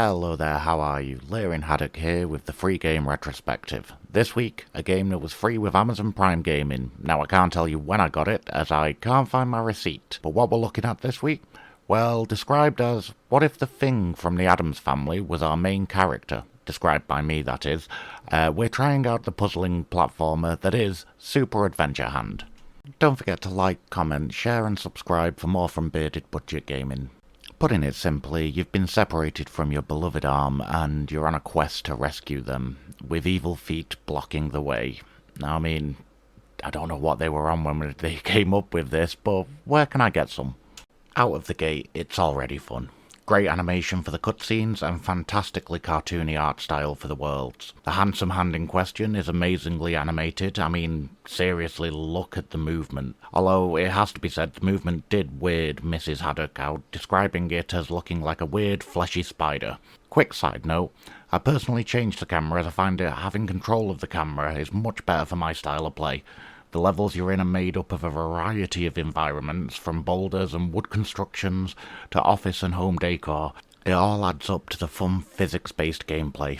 Hello there, how are you? Lerin Haddock here with the free game Retrospective. This week, a game that was free with Amazon Prime Gaming. Now I can't tell you when I got it, as I can't find my receipt. But what we're looking at this week? Well, described as, what if the Thing from the Addams Family was our main character? Described by me, that is. We're trying out the puzzling platformer that is Super Adventure Hand. Don't forget to like, comment, share and subscribe for more from Bearded Budget Gaming. Putting it simply, you've been separated from your beloved arm and you're on a quest to rescue them, with evil feet blocking the way. Now, I mean, I don't know what they were on when they came up with this, but where can I get some? Out of the gate, it's already fun. Great animation for the cutscenes and fantastically cartoony art style for the worlds. The handsome hand in question is amazingly animated. I mean, seriously, look at the movement. Although it has to be said, the movement did weird Mrs. Haddock out, describing it as looking like a weird fleshy spider. Quick side note, I personally changed the camera as I find it having control of the camera is much better for my style of play. The levels you're in are made up of a variety of environments, from boulders and wood constructions to office and home decor. It all adds up to the fun physics-based gameplay.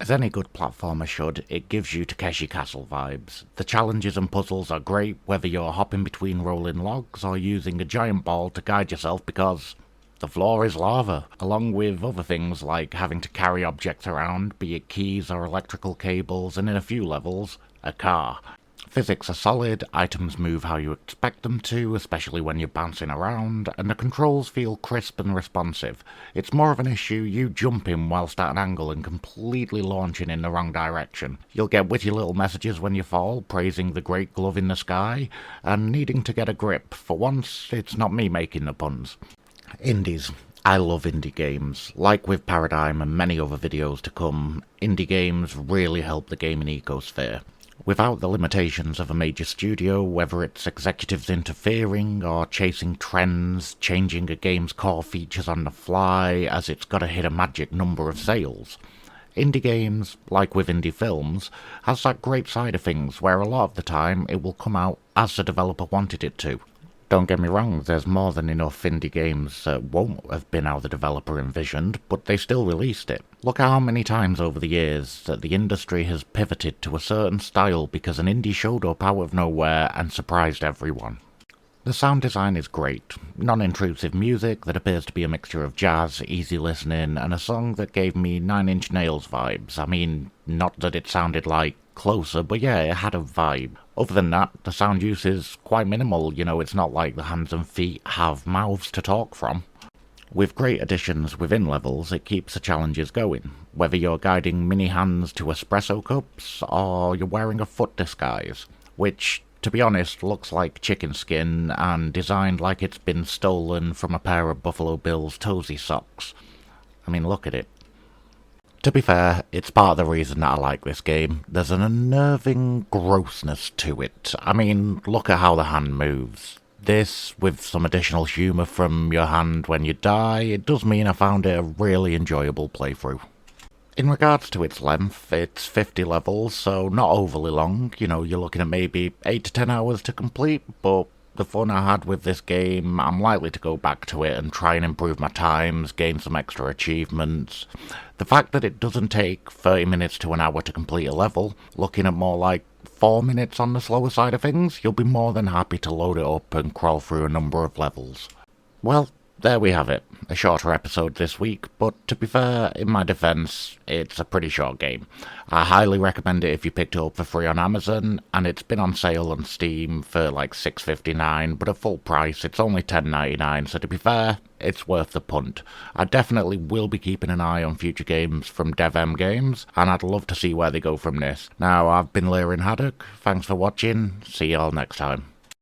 As any good platformer should, it gives you Takeshi Castle vibes. The challenges and puzzles are great, whether you're hopping between rolling logs or using a giant ball to guide yourself because the floor is lava, along with other things like having to carry objects around, be it keys or electrical cables, and in a few levels, a car. Physics are solid, items move how you expect them to, especially when you're bouncing around, and the controls feel crisp and responsive. It's more of an issue you jumping whilst at an angle and completely launching in the wrong direction. You'll get witty little messages when you fall, praising the great glove in the sky, and needing to get a grip. For once, it's not me making the puns. Indies. I love indie games. Like with Paradigm and many other videos to come, indie games really help the gaming ecosphere. Without the limitations of a major studio, whether it's executives interfering or chasing trends, changing a game's core features on the fly as it's got to hit a magic number of sales. Indie games, like with indie films, has that great side of things where a lot of the time it will come out as the developer wanted it to. Don't get me wrong, there's more than enough indie games that won't have been how the developer envisioned, but they still released it. Look at how many times over the years that the industry has pivoted to a certain style because an indie showed up out of nowhere and surprised everyone. The sound design is great. Non-intrusive music that appears to be a mixture of jazz, easy listening, and a song that gave me Nine Inch Nails vibes. I mean, not that it sounded like Closer, but yeah, it had a vibe. Other than that, the sound use is quite minimal, it's not like the hands and feet have mouths to talk from. With great additions within levels, it keeps the challenges going, whether you're guiding mini hands to espresso cups, or you're wearing a foot disguise, which, to be honest, looks like chicken skin and designed like it's been stolen from a pair of Buffalo Bill's Toesy socks. I mean, look at it. To be fair, it's part of the reason that I like this game. There's an unnerving grossness to it. I mean, look at how the hand moves. This, with some additional humour from your hand when you die, it does mean I found it a really enjoyable playthrough. In regards to its length, it's 50 levels, so not overly long. You're looking at maybe 8 to 10 hours to complete, but the fun I had with this game, I'm likely to go back to it and try and improve my times, gain some extra achievements. The fact that it doesn't take 30 minutes to an hour to complete a level, looking at more like 4 minutes on the slower side of things, you'll be more than happy to load it up and crawl through a number of levels. Well, there we have it. A shorter episode this week, but to be fair, in my defense, it's a pretty short game. I highly recommend it if you picked it up for free on Amazon, and it's been on sale on Steam for like $6.59, but at full price it's only $10.99, so to be fair, it's worth the punt. I definitely will be keeping an eye on future games from DevM Games, and I'd love to see where they go from this. Now, I've been Lerin Haddock, thanks for watching, see y'all next time.